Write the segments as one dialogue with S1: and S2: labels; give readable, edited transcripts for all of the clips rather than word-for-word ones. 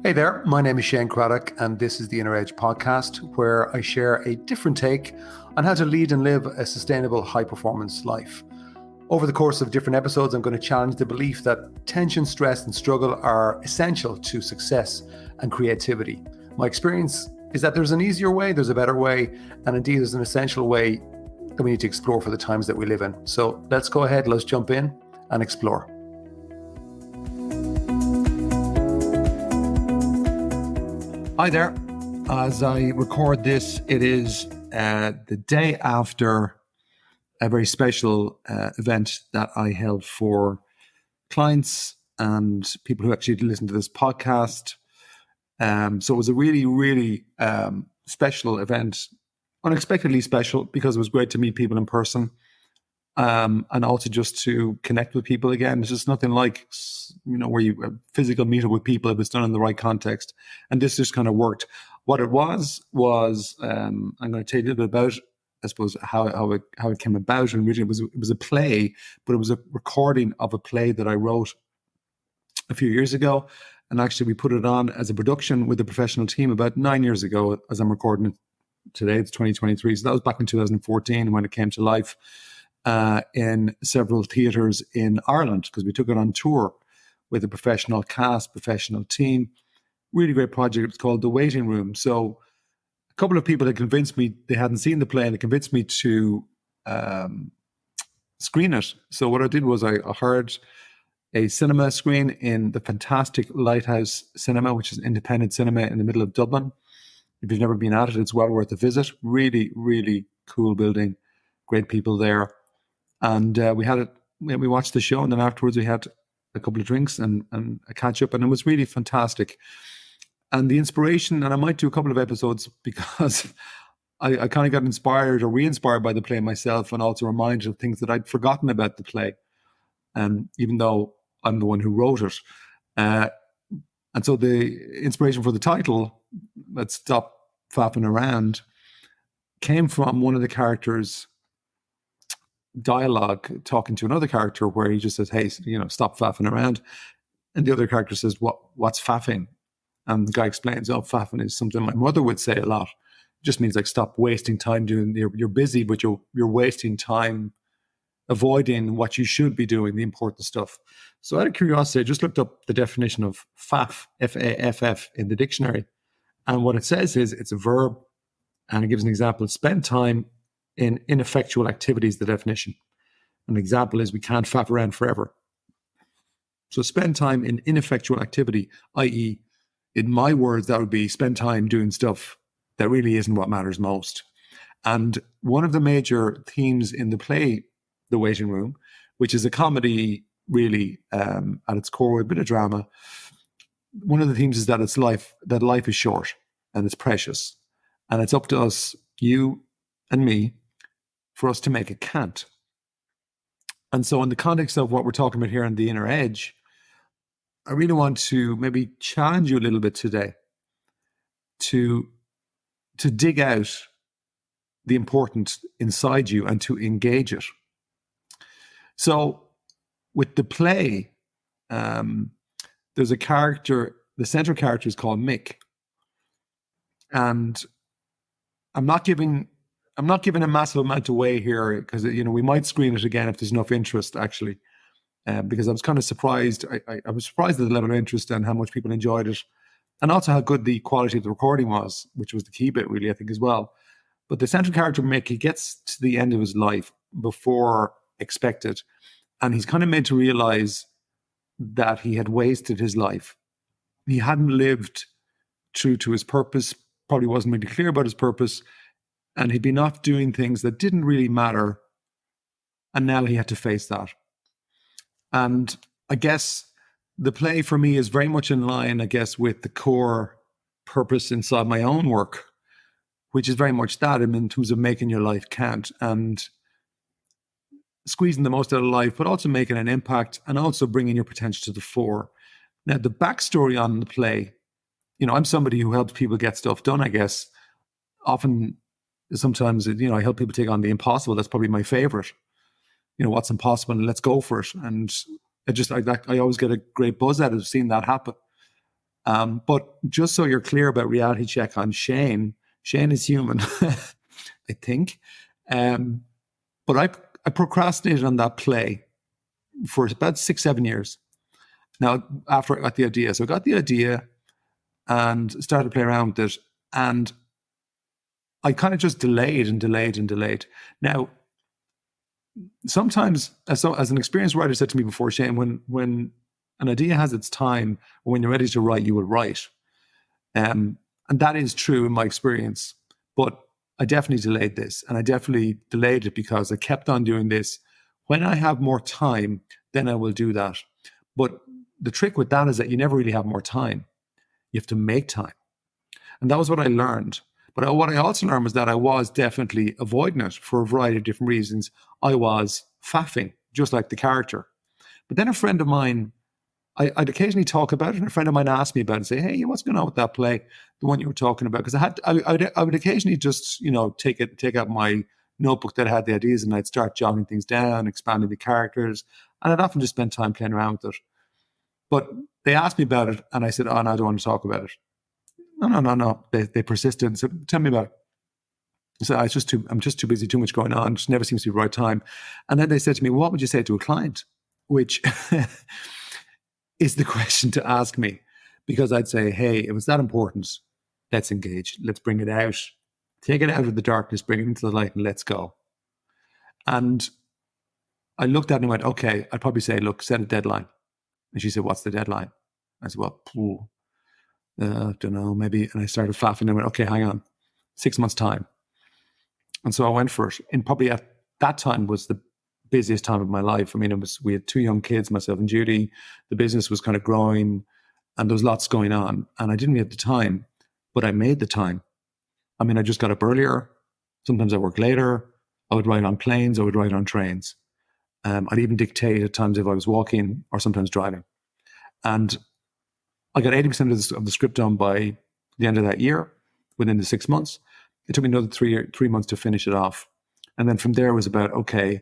S1: Hey there, my name is Shane Craddock, and this is the Inner Edge podcast, where I share a different take on how to lead and live a sustainable high-performance life. Over the course of different episodes, I'm going to challenge the belief that tension, stress, and struggle are essential to success and creativity. My experience is that there's an easier way, there's a better way, and indeed there's an essential way that we need to explore for the times that we live in. So let's go ahead, let's jump in and explore. Hi there. As I record this, it is the day after a very special event that I held for clients and people who actually listen to this podcast. So it was a really, really special event, unexpectedly special, because it was great to meet people in person and also just to connect with people again. It's just nothing like, where you a physical meetup with people if it's done in the right context. And this just kind of worked. What it was I'm going to tell you a little bit about, I suppose, how it came about. And originally it was a play, but it was a recording of a play that I wrote a few years ago. And actually we put it on as a production with a professional team about 9 years ago, as I'm recording it today. It's 2023. So that was back in 2014 when it came to life in several theatres in Ireland, because we took it on tour with a professional cast, professional team. Really great project. It's called The Waiting Room. So a couple of people had convinced me, they hadn't seen the play, and they convinced me to screen it. So what I did was I hired a cinema screen in the fantastic Lighthouse Cinema, which is an independent cinema in the middle of Dublin. If you've never been at it, it's well worth a visit. Really, really cool building. Great people there. And we watched the show, and then afterwards we had a couple of drinks and a catch up, and it was really fantastic. And the inspiration, and I might do a couple of episodes because I kind of got inspired or re-inspired by the play myself, and also reminded of things that I'd forgotten about the play, even though I'm the one who wrote it. And so the inspiration for the title, Let's Stop Faffing Around, came from one of the characters' dialogue talking to another character, where he just says, hey, stop faffing around. And the other character says, what's faffing? And the guy explains, faffing is something my mother would say a lot. It just means like stop wasting time doing, you're busy, but you're wasting time avoiding what you should be doing, the important stuff. So out of curiosity, I just looked up the definition of faff, F-A-F-F, in the dictionary. And what it says is it's a verb, and it gives an example: spend time in ineffectual activities, the definition. An example is we can't faff around forever. So spend time in ineffectual activity, i.e., in my words, that would be spend time doing stuff that really isn't what matters most. And one of the major themes in the play, The Waiting Room, which is a comedy really at its core with a bit of drama, one of the themes is that life is short and it's precious. And it's up to us, you and me, for us to make it count. And so in the context of what we're talking about here on The Inner Edge, I really want to maybe challenge you a little bit today to dig out the important inside you and to engage it. So with the play, there's a character, the central character is called Mick. And I'm not giving a massive amount away here, because we might screen it again if there's enough interest, actually, because I was kind of surprised. I was surprised at the level of interest and how much people enjoyed it, and also how good the quality of the recording was, which was the key bit, really, I think, as well. But the central character, Mick, he gets to the end of his life before expected, and he's kind of made to realize that he had wasted his life. He hadn't lived true to his purpose, probably wasn't really clear about his purpose, and he'd been off doing things that didn't really matter, and now he had to face that. And I guess the play for me is very much in line, I guess, with the core purpose inside my own work, which is very much that, in terms of making your life count and squeezing the most out of life, but also making an impact and also bringing your potential to the fore. Now, the backstory on the play, I'm somebody who helps people get stuff done, I guess. Sometimes, I help people take on the impossible. That's probably my favorite. What's impossible, and let's go for it. And I always get a great buzz out of seeing that happen. But just so you're clear about reality check on Shane is human, I think. But I procrastinated on that play for about 6-7 years. Now, after I got the idea. So I got the idea and started to play around with it. And I kind of just delayed and delayed and delayed. Now, sometimes, as an experienced writer said to me before, Shane, when an idea has its time, or when you're ready to write, you will write. And that is true in my experience. But I definitely delayed this. And I definitely delayed it because I kept on doing this. When I have more time, then I will do that. But the trick with that is that you never really have more time. You have to make time. And that was what I learned. But what I also learned was that I was definitely avoiding it for a variety of different reasons. I was faffing, just like the character. But then a friend of mine, I'd occasionally talk about it, and a friend of mine asked me about it and say, hey, what's going on with that play, the one you were talking about? Because I would occasionally just, take out my notebook that had the ideas, and I'd start jotting things down, expanding the characters, and I'd often just spend time playing around with it. But they asked me about it, and I said, oh, no, I don't want to talk about it. No. They persisted and said, tell me about it. So I'm just too busy, too much going on. It just never seems to be the right time. And then they said to me, what would you say to a client? Which is the question to ask me, because I'd say, hey, if it's that important, let's engage. Let's bring it out. Take it out of the darkness, bring it into the light, and let's go. And I looked at it and went, okay, I'd probably say, look, set a deadline. And she said, what's the deadline? I said, well, don't know, maybe. And I started faffing and went, okay, hang on, 6 months' time. And so I went for it. And probably at that time was the busiest time of my life. I mean, we had 2 young kids, myself and Judy. The business was kind of growing and there was lots going on. And I didn't have the time, but I made the time. I mean, I just got up earlier. Sometimes I worked later. I would write on planes. I would write on trains. I'd even dictate at times if I was walking or sometimes driving. And I got 80% of the script done by the end of that year, within the 6 months. It took me another 3 months to finish it off. And then from there it was about, okay,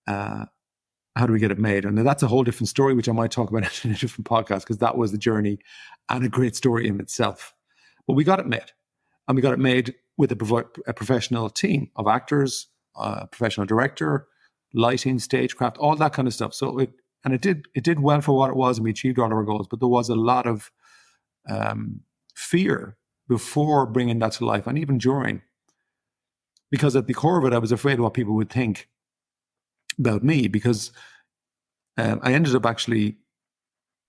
S1: how do we get it made? And that's a whole different story, which I might talk about in a different podcast, because that was the journey and a great story in itself. But we got it made. And we got it made with a professional team of actors, a professional director, lighting, stagecraft, all that kind of stuff. So it did well for what it was, and we achieved all of our goals. But there was a lot of fear before bringing that to life, and even during, because at the core of it, I was afraid of what people would think about me. Because I ended up actually,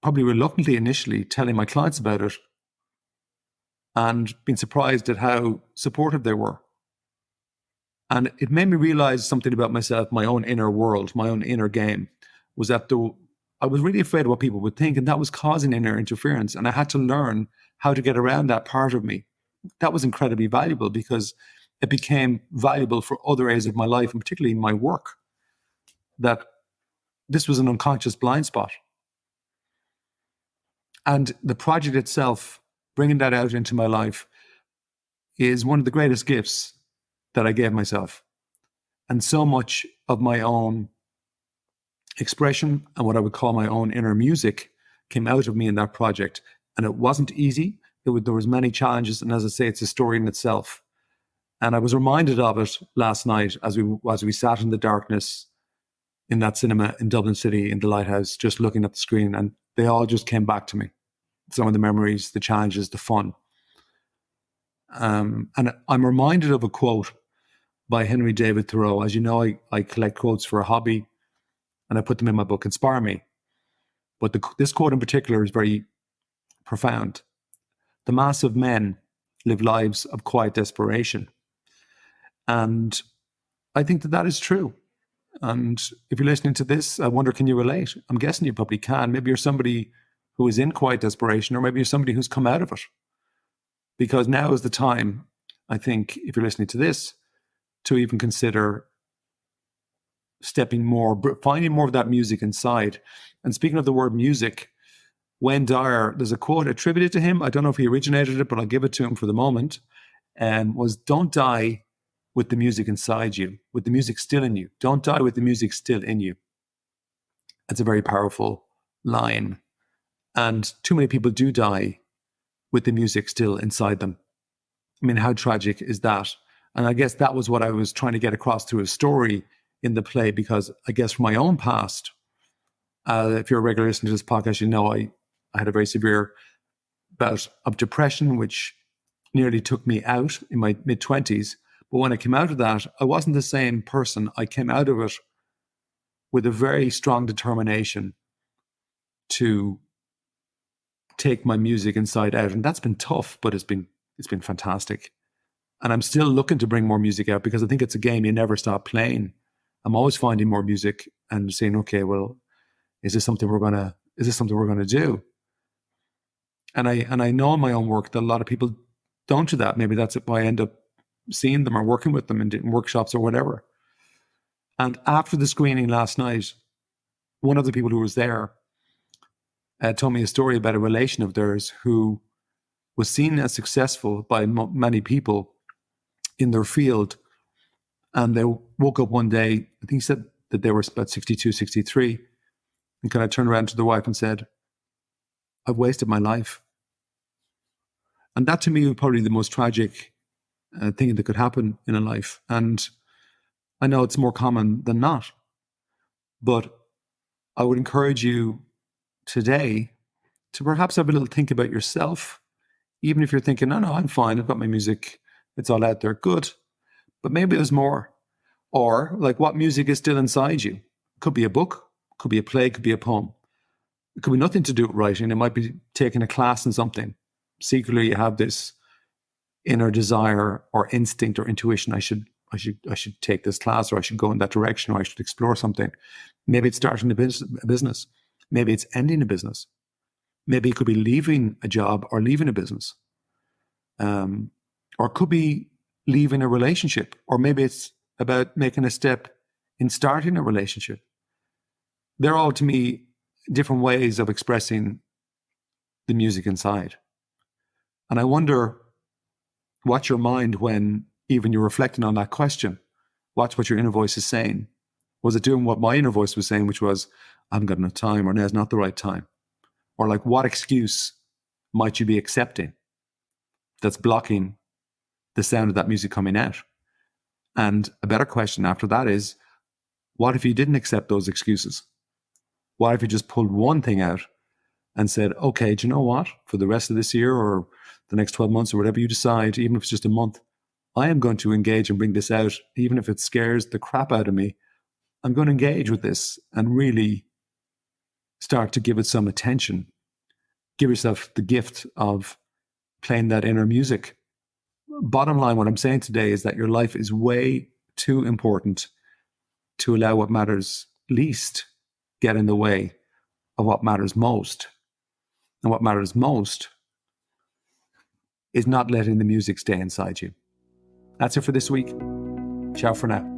S1: probably reluctantly initially, telling my clients about it, and being surprised at how supportive they were. And it made me realize something about myself, my own inner world, my own inner game, was that I was really afraid of what people would think, and that was causing inner interference. And I had to learn how to get around that part of me. That was incredibly valuable, because it became valuable for other areas of my life, and particularly my work, that this was an unconscious blind spot. And the project itself, bringing that out into my life, is one of the greatest gifts that I gave myself. And so much of my own expression and what I would call my own inner music came out of me in that project. And it wasn't easy. There was many challenges. And as I say, it's a story in itself. And I was reminded of it last night as we sat in the darkness in that cinema in Dublin City, in the Lighthouse, just looking at the screen. And they all just came back to me. Some of the memories, the challenges, the fun. And I'm reminded of a quote by Henry David Thoreau. As you know, I collect quotes for a hobby, and I put them in my book, Inspire Me. But this quote in particular is very profound. The mass of men live lives of quiet desperation. And I think that is true. And if you're listening to this, I wonder, can you relate? I'm guessing you probably can. Maybe you're somebody who is in quiet desperation, or maybe you're somebody who's come out of it. Because now is the time, I think, if you're listening to this, to even consider finding more of that music inside. And speaking of the word music, Wayne Dyer, there's a quote attributed to him. I don't know if he originated it, but I'll give it to him for the moment. Was, don't die with the music inside you, with the music still in you. Don't die with the music still in you. That's a very powerful line. And too many people do die with the music still inside them. I mean, how tragic is that? And I guess that was what I was trying to get across through a story in the play, because I guess from my own past, if you're a regular listener to this podcast, you know I had a very severe bout of depression, which nearly took me out in my mid-20s. But when I came out of that, I wasn't the same person. I came out of it with a very strong determination to take my music inside out. And that's been tough, but it's been fantastic. And I'm still looking to bring more music out, because I think it's a game you never stop playing. I'm always finding more music and saying, okay, well, is this something we're gonna do? And I know in my own work that a lot of people don't do that. Maybe that's why I end up seeing them or working with them in workshops or whatever. And after the screening last night, one of the people who was there told me a story about a relation of theirs who was seen as successful by many people in their field. And they woke up one day, I think he said that they were about 62, 63, and kind of turned around to the wife and said, I've wasted my life. And that to me was probably the most tragic thing that could happen in a life. And I know it's more common than not, but I would encourage you today to perhaps have a little think about yourself, even if you're thinking, no, I'm fine, I've got my music, it's all out there, good. But maybe there's more. Or like, what music is still inside you? It could be a book, could be a play, could be a poem. It could be nothing to do with writing. It might be taking a class in something. Secretly, you have this inner desire or instinct or intuition. I should take this class, or I should go in that direction, or I should explore something. Maybe it's starting a business. Maybe it's ending a business. Maybe it could be leaving a job or leaving a business. Or it could be leaving a relationship. Or maybe it's about making a step in starting a relationship. They're all, to me, different ways of expressing the music inside. And I wonder, what's your mind when even you're reflecting on that question? Watch what your inner voice is saying. Was it doing what my inner voice was saying, which was, I haven't got enough time, or now's not the right time? Or like, what excuse might you be accepting that's blocking the sound of that music coming out? And a better question after that is, what if you didn't accept those excuses? What if you just pulled one thing out and said, okay, do you know what? For the rest of this year or the next 12 months or whatever you decide, even if it's just a month, I am going to engage and bring this out, even if it scares the crap out of me. I'm going to engage with this and really start to give it some attention. Give yourself the gift of playing that inner music. Bottom line, what I'm saying today is that your life is way too important to allow what matters least get in the way of what matters most. And what matters most is not letting the music stay inside you. That's it for this week. Ciao for now.